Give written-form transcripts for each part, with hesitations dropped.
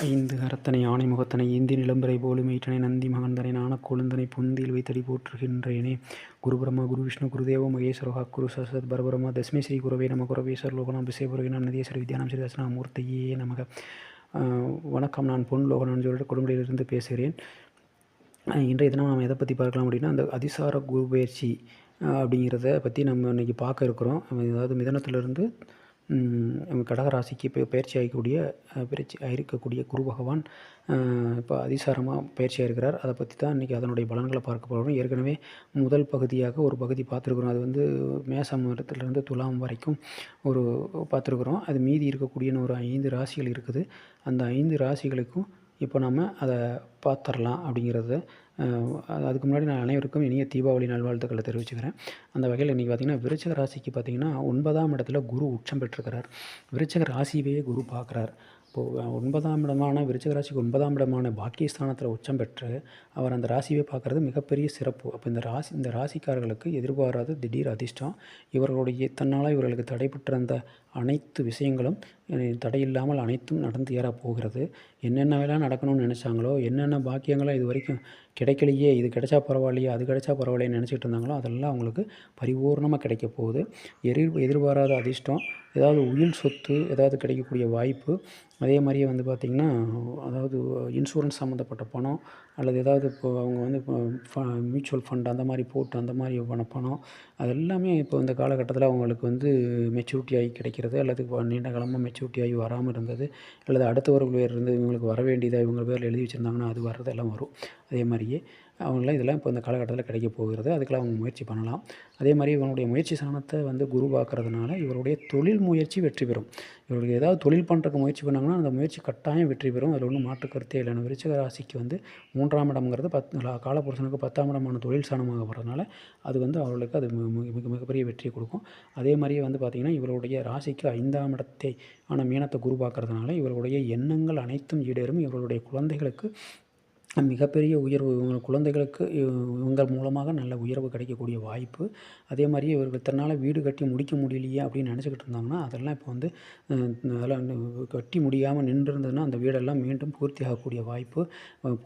ஐந்து கரத்தனை ஆனை முகத்தனை ஏந்தி நிலம்பரை போலும் ஈற்றனை நந்தி மகந்தனை நாணக் கொழுந்தனை பொந்தியில் வைத்தடி போற்றுகின்றேனே. குரு பிரம்மா குரு விஷ்ணு குருதேவ மகேஸ்வரஹா குரு சரஸ்வத் பரபரமா தஸ்மை ஸ்ரீ குருவே நம குரவேஸ்வர் லோகநாம் பிசேபுரகினாம் நதியேஸ்வர வித்யானாம் ஸ்ரீ தட்சிணாமூர்த்தியே நமக. வணக்கம். நான் பொன் லோகநான் சொல்லிட்டு கொடுமுடியிலிருந்து பேசுகிறேன். இன்றைய தினம் நம்ம எதை பற்றி பார்க்கலாம் அப்படின்னா, அந்த அதிசார குரு பயிற்சி அப்படிங்கிறத பற்றி நம்ம இன்றைக்கி பார்க்க இருக்கிறோம். அதாவது மிதனத்திலிருந்து கடகராசிக்கு இப்போ பயிற்சி இருக்கக்கூடிய குரு பகவான் இப்போ அதிசாரமாக பயிற்சியாக இருக்கிறார். அதை பற்றி தான் இன்றைக்கி அதனுடைய பலன்களை பார்க்க போகிறோம். ஏற்கனவே முதல் பகுதியாக ஒரு பகுதி பார்த்துருக்குறோம். அது வந்து மேசம் இடத்துலேருந்து துலாம் வரைக்கும் ஒரு பார்த்துருக்குறோம். அது மீதி இருக்கக்கூடிய ஒரு 5 ராசிகள் இருக்குது. அந்த 5 ராசிகளுக்கும் இப்போ நம்ம அதை பார்த்துடலாம் அப்படிங்கிறது. அதுக்கு முன்னாடி நான் அனைவருக்கும் இனிய தீபாவளி நல்வாழ்த்துக்களை தெரிவிச்சுக்கிறேன். அந்த வகையில் இன்றைக்கி பார்த்திங்கன்னா, விருச்சிக ராசிக்கு பார்த்திங்கன்னா 9ஆம் இடத்துல குரு உச்சம் பெற்றிருக்கிறார். விருச்சிக ராசியவே குரு பார்க்குறார். இப்போது 9ஆம் இடமான விருச்சிக ராசிக்கு 9ஆம் இடமான பாக்கியஸ்தானத்தில் உச்சம் பெற்று அவர் அந்த ராசியை பார்க்குறது மிகப்பெரிய சிறப்பு. அப்போ இந்த ராசிக்காரர்களுக்கு எதிர்பாராத திடீர் அதிர்ஷ்டம். இவர்களுடைய தன்னால் இவர்களுக்கு தடைபெற்ற அந்த அனைத்து விஷயங்களும் தடையில்லாமல் அனைத்தும் நடந்து ஏறப் போகிறது. என்னென்னலாம் நடக்கணும்னு நினச்சாங்களோ, என்னென்ன பாக்கியங்களோ இது வரைக்கும் கிடைக்கலையே, இது கிடைச்சா பரவாயில்லையே, அது கிடைச்சா பரவாயில்லைன்னு நினச்சிட்டு இருந்தாங்களோ அதெல்லாம் அவங்களுக்கு பரிபூர்ணமாக கிடைக்க போகுது. எதிர்பாராத அதிர்ஷ்டம், ஏதாவது உயில் சொத்து ஏதாவது கிடைக்கக்கூடிய வாய்ப்பு. அதே மாதிரியே வந்து பார்த்திங்கன்னா, அதாவது இன்சூரன்ஸ் சம்மந்தப்பட்ட பணம் அல்லது ஏதாவது இப்போ அவங்க வந்து மியூச்சுவல் ஃபண்ட் அந்த மாதிரி போட்டு அந்த மாதிரி பணம் அது எல்லாமே இப்போ இந்த காலகட்டத்தில் அவங்களுக்கு வந்து மெச்சூரிட்டி ஆகி கிடைக்கிறது, அல்லது நீண்ட காலமாக மெச்சூரிட்டி ஆகி வராமல் இருந்தது, அல்லது அடுத்தவர்கள் பேர் இருந்து இவங்களுக்கு வர வேண்டியதாக இவங்க பேரில் எழுதி வச்சுருந்தாங்கன்னா அது வர்றதெல்லாம் வரும். அதே மாதிரியே அவங்களாம் இதெல்லாம் இப்போ இந்த காலகட்டத்தில் கிடைக்க போகிறது. அதுக்கெல்லாம் அவங்க முயற்சி பண்ணலாம். அதே மாதிரி இவனுடைய முயற்சி சாணத்தை வந்து குரு பார்க்குறதுனால இவருடைய தொழில் முயற்சி வெற்றி பெறும். இவர்களுக்கு ஏதாவது தொழில் பண்ணுறதுக்கு முயற்சி பண்ணாங்கன்னா அந்த முயற்சி கட்டாயம் வெற்றி பெறும். அதில் ஒன்றும் மாற்று கருத்தே இல்லைன்னு. விருச்சிக ராசிக்கு வந்து 3ஆம் இடம்ங்கிறது காலபுருஷனுக்கு 10ஆம் இடமான தொழில் சாணமாக வர்றதுனால அது வந்து அவர்களுக்கு அது மிகப்பெரிய வெற்றியை கொடுக்கும். அதே மாதிரியே வந்து பார்த்திங்கன்னா, இவருடைய ராசிக்கு 5ஆம் இடத்தை மீனத்தை குரு பார்க்குறதுனால இவர்களுடைய எண்ணங்கள் அனைத்தும் ஈடேறும். இவர்களுடைய குழந்தைகளுக்கு மிகப்பெரிய உயர்வு, இவங்க குழந்தைகளுக்கு இவங்கள் மூலமாக நல்ல உயர்வு கிடைக்கக்கூடிய வாய்ப்பு. அதே மாதிரி இவர்கள் தன்னால் வீடு கட்டி முடிக்க முடியலையே அப்படின்னு நினச்சிக்கிட்டு இருந்தாங்கன்னா அதெல்லாம் இப்போ வந்து அதெல்லாம் கட்டி முடியாமல் நின்றுருந்ததுன்னா அந்த வீடெல்லாம் மீண்டும் பூர்த்தி ஆகக்கூடிய வாய்ப்பு.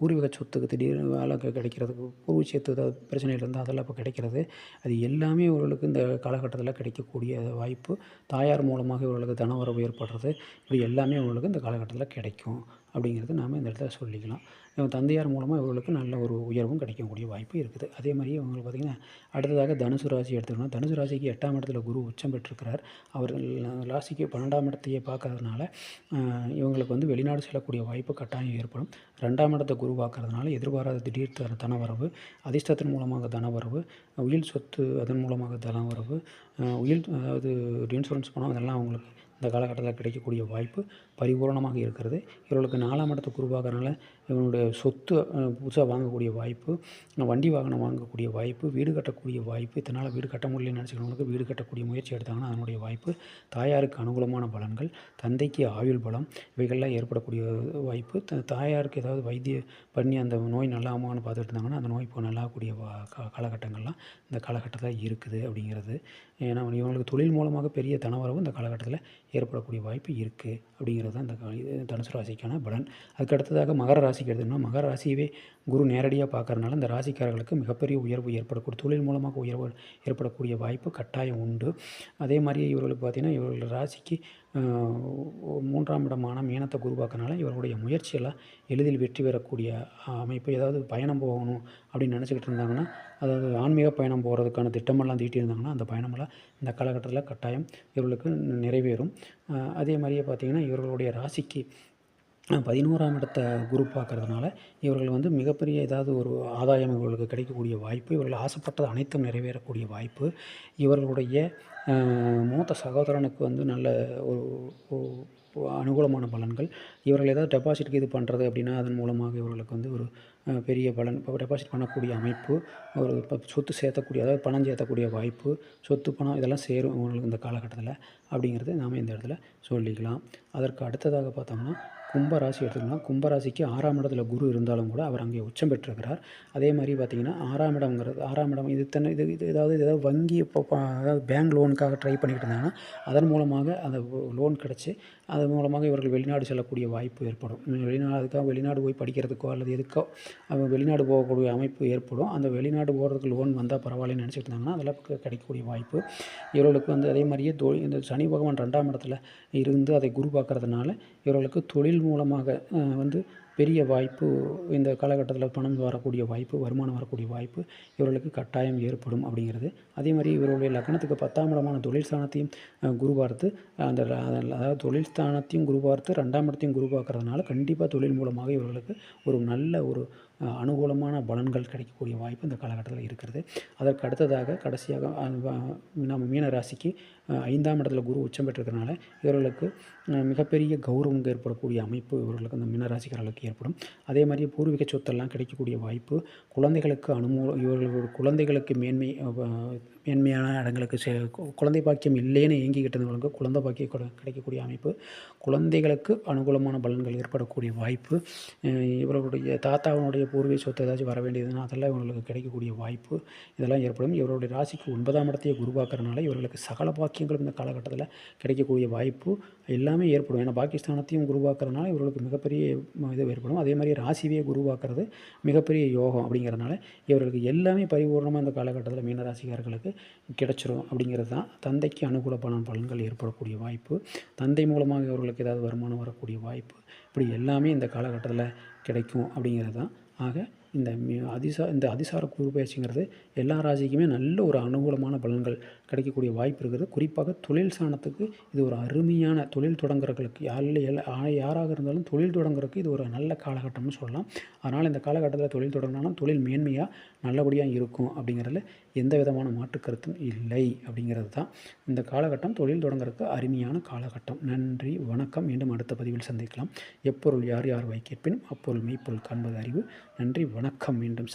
பூர்வீக சொத்துக்கு திடீர்னு வேலை கிடைக்கிறதுக்கு, பூர்வீக சொத்து ஏதாவது பிரச்சனைகள் இருந்தால் அதெல்லாம் இப்போ கிடைக்கிறது. அது எல்லாமே இவர்களுக்கு இந்த காலகட்டத்தில் கிடைக்கக்கூடிய வாய்ப்பு. தாயார் மூலமாக இவர்களுக்கு தனவரவு ஏற்படுறது, இப்படி எல்லாமே இவர்களுக்கு இந்த காலகட்டத்தில் கிடைக்கும் அப்படிங்கிறது நாம் இந்த இடத்துல சொல்லிக்கலாம். தந்தையார் மூலமாக இவர்களுக்கு நல்ல ஒரு உயர்வும் கிடைக்கக்கூடிய வாய்ப்பு இருக்குது. அதே மாதிரியே இவங்களுக்கு பார்த்திங்கன்னா, அடுத்ததாக தனுசு ராசி எடுத்துக்கணும். தனுசு ராசிக்கு 8ஆம் இடத்துல குரு உச்சம் பெற்றிருக்கிறார். அவர் ராசிக்கு 12ஆம் இடத்தையே பார்க்கறதுனால இவங்களுக்கு வந்து வெளிநாடு செல்லக்கூடிய வாய்ப்பு கட்டாயம் ஏற்படும். 2ஆம் இடத்தை குரு பார்க்கறதுனால எதிர்பாராத திடீர் தனவரவு, அதிர்ஷ்டத்தின் மூலமாக தனவரவு, உயில் சொத்து அதன் மூலமாக தனவரவு, அதாவது இன்சூரன்ஸ் பணம் அதெல்லாம் அவங்களுக்கு இந்த காலகட்டத்தில் கிடைக்கக்கூடிய வாய்ப்பு பரிபூர்ணமாக இருக்கிறது. இவர்களுக்கு 4ஆம் இடத்தை குரு பார்க்கறதுனால இவனுடைய சொத்து புதுசாக வாங்கக்கூடிய வாய்ப்பு, வண்டி வாகனம் வாங்கக்கூடிய வாய்ப்பு, வீடு கட்டக்கூடிய வாய்ப்பு. இதனால் வீடு கட்ட முடியலன்னு நினச்சிக்கிறவங்களுக்கு வீடு கட்டக்கூடிய முயற்சி எடுத்தாங்கன்னா அதனுடைய வாய்ப்பு, தாயாருக்கு அனுகூலமான பலன்கள், தந்தைக்கு ஆயுள் பலம், இவைகள்லாம் ஏற்படக்கூடிய வாய்ப்பு. தாயாருக்கு ஏதாவது வைத்தியம் பண்ணி அந்த நோய் நல்லாமான்னு பார்த்துட்டு இருந்தாங்கன்னா அந்த நோய் இப்போ நல்லாகக்கூடிய காலகட்டங்கள்லாம் இந்த காலகட்டத்தில் இருக்குது அப்படிங்கிறது. ஏன்னா இவங்களுக்கு தொழில் மூலமாக பெரிய தனவரவு இந்த காலகட்டத்தில் ஏற்படக்கூடிய வாய்ப்பு இருக்குது அப்படிங்கிறது தான் இந்த தனுசு ராசிக்கான பலன். அதுக்கு அடுத்ததாக மகர ராசிக்கு எடுத்தோம்னா, மகர ராசியவே குரு நேரடியாக பார்க்கறதுனால இந்த ராசிக்காரர்களுக்கு மிகப்பெரிய உயர்வு ஏற்படக்கூடிய, தொழில் மூலமாக உயர்வு ஏற்படக்கூடிய வாய்ப்பு கட்டாயம் உண்டு. அதே மாதிரி இவர்களுக்கு பார்த்திங்கன்னா, இவர்கள் ராசிக்கு 3ஆம் இடமான மீனத்தை குரு பார்க்கறனால இவர்களுடைய முயற்சியெல்லாம் எளிதில் வெற்றி பெறக்கூடிய அமைப்பு. ஏதாவது பயணம் போகணும் அப்படின்னு நினச்சிக்கிட்டு இருந்தாங்கன்னா, அதாவது ஆன்மீக பயணம் போகிறதுக்கான திட்டமெல்லாம் தீட்டியிருந்தாங்கன்னா அந்த பயணமெல்லாம் இந்த காலகட்டத்தில் கட்டாயம் இவர்களுக்கு நிறைவேறும். அதே மாதிரியே பார்த்திங்கன்னா, இவர்களுடைய ராசிக்கு 11ஆம் இடத்தை குரு பார்க்கறதுனால இவர்கள் வந்து மிகப்பெரிய ஏதாவது ஒரு ஆதாயம் இவர்களுக்கு கிடைக்கக்கூடிய வாய்ப்பு, இவர்கள் ஆசைப்பட்டது அனைத்தும் நிறைவேறக்கூடிய வாய்ப்பு. இவர்களுடைய மூத்த சகோதரனுக்கு வந்து நல்ல ஒரு அனுகூலமான பலன்கள். இவர்கள் ஏதாவது டெபாசிட்க்கு இது பண்ணுறது அப்படின்னா அதன் மூலமாக இவர்களுக்கு வந்து ஒரு பெரிய பலன். இப்போ டெபாசிட் பண்ணக்கூடிய அமைப்பு, ஒரு சொத்து சேர்த்தக்கூடிய, அதாவது பணம் சேர்த்தக்கூடிய வாய்ப்பு, சொத்து பணம் இதெல்லாம் சேரும் இவங்களுக்கு இந்த காலகட்டத்தில் அப்படிங்கிறது நாம் இந்த இடத்துல சொல்லிக்கலாம். அதற்கு அடுத்ததாக பார்த்தோம்னா, கும்பராசி எடுத்துக்கலாம். கும்பராசிக்கு 6ஆம் இடத்துல குரு இருந்தாலும் கூட அவர் அங்கே உச்சம் பெற்றிருக்கிறார். அதே மாதிரி பார்த்தீங்கன்னா 6ஆம் இடம்ங்கிறது 6ஆம் இடம் இது ஏதாவது வங்கி இப்போ அதாவது பேங்க் லோனுக்காக ட்ரை பண்ணிக்கிட்டு இருந்தாங்கன்னா அதன் மூலமாக அந்த லோன் கிடச்சி அதன் மூலமாக இவர்கள் வெளிநாடு செல்லக்கூடிய வாய்ப்பு ஏற்படும். அதுக்காக வெளிநாடு போய் படிக்கிறதுக்கோ அல்லது எதுக்கோ வெளிநாடு போகக்கூடிய அமைப்பு ஏற்படும். அந்த வெளிநாடு போகிறதுக்கு லோன் வந்தால் பரவாயில்லன்னு நினச்சிட்டு இருந்தாங்கன்னா அதெல்லாம் கிடைக்கக்கூடிய வாய்ப்பு இவர்களுக்கு அதே மாதிரியே இந்த சனி பகவான் 2ஆம் இடத்துல இருந்து அதை குரு பார்க்கறதுனால இவர்களுக்கு தொழில் மூலமாக பெரிய வாய்ப்பு இந்த காலகட்டத்தில் பணம் வரக்கூடிய வாய்ப்பு, வருமானம் வரக்கூடிய வாய்ப்பு இவர்களுக்கு கட்டாயம் ஏற்படும் அப்படிங்கிறது. அதே மாதிரி இவருடைய லக்னத்துக்கு 10ஆம் இடமான தொழில் ஸ்தானத்தையும் குரு பார்த்து அதாவது தொழில் ஸ்தானத்தையும் குரு பார்த்து 2ஆம் இடத்தையும் குரு பார்க்கறதுனால கண்டிப்பாக தொழில் மூலமாக இவர்களுக்கு ஒரு நல்ல ஒரு அனுகூலமான பலன்கள் கிடைக்கக்கூடிய வாய்ப்பு இந்த காலகட்டத்தில் இருக்கிறது. அதற்கு அடுத்ததாக கடைசியாக நம்ம மீன ராசிக்கு 5ஆம் இடத்துல குரு உச்சம் பெற்றிருக்கிறதுனால இவர்களுக்கு மிகப்பெரிய கௌரவம் ஏற்படக்கூடிய அமைப்பு இவர்களுக்கு அந்த மீனராசிக்காரர்களுக்கு ஏற்படும். அதே மாதிரி பூர்வீக சொத்தெல்லாம் கிடைக்கக்கூடிய வாய்ப்பு, குழந்தைகளுக்கு இவர்களோட குழந்தைகளுக்கு மேன்மையான இடங்களுக்கு குழந்தை பாக்கியம் இல்லைன்னு ஏங்கிக்கிட்டு இருந்தவங்களுக்கு குழந்தை பாக்கியம் கிடைக்கக்கூடிய அமைப்பு, குழந்தைகளுக்கு அனுகூலமான பலன்கள் ஏற்படக்கூடிய வாய்ப்பு, இவர்களுடைய தாத்தாவினுடைய பூர்வீக சொத்து ஏதாச்சும் வர வேண்டியதுன்னா அதெல்லாம் இவர்களுக்கு கிடைக்கக்கூடிய வாய்ப்பு இதெல்லாம் ஏற்படும். இவருடைய ராசிக்கு 9ஆம் இடத்தையே குரு பார்க்கறதுனால இவர்களுக்கு சகல பாக்கியங்களும் இந்த காலகட்டத்தில் கிடைக்கக்கூடிய வாய்ப்பு எல்லாமே ஏற்படும். ஏன்னா பாகிஸ்தானத்தையும் குரு பார்க்கறதுனால இவர்களுக்கு மிகப்பெரிய இது ஏற்படும். அதே மாதிரி ராசியே குரு பார்க்கறது மிகப்பெரிய யோகம் அப்படிங்கிறதுனால இவர்களுக்கு எல்லாமே பரிபூர்ணமாக இந்த காலகட்டத்தில் மீனராசிக்காரர்களுக்கு கிடைச்சிரும் அப்படிங்கிறது தான். தந்தைக்கு அனுகூல பலன்கள் ஏற்படக்கூடிய வாய்ப்பு, தந்தை மூலமாக இவர்களுக்கு ஏதாவது வருமானம் வரக்கூடிய வாய்ப்பு, இப்படி எல்லாமே இந்த காலகட்டத்தில் கிடைக்கும் அப்படிங்கிறது தான். ஆக இந்த அதிசார குரு பயிற்சிங்கிறது எல்லா ராசிக்குமே நல்ல ஒரு அனுகூலமான பலன்கள் கிடைக்கக்கூடிய வாய்ப்பு இருக்குது. குறிப்பாக தொழில் ஸ்தானத்துக்கு இது ஒரு அருமையான தொழில் தொடங்குறவர்களுக்கு யாராக இருந்தாலும் தொழில் தொடங்குறதுக்கு இது ஒரு நல்ல காலகட்டம்னு சொல்லலாம். அதனால் இந்த காலகட்டத்தில் தொழில் தொடங்கினாலும் தொழில் மேன்மையாக நல்லபடியாக இருக்கும் அப்படிங்கிறதுல எந்த விதமான மாற்று கருத்தும் இல்லை அப்படிங்கிறது தான். இந்த காலகட்டம் தொழில் தொடங்குறதுக்கு அருமையான காலகட்டம். நன்றி, வணக்கம். மீண்டும் அடுத்த பதிவில் சந்திக்கலாம். எப்பொருள் யார் யார் வைக்கிற்பின் அப்பொருள் மெய்ப்பொருள் காண்பது அறிவு. நன்றி, வணக்கம். மீண்டும்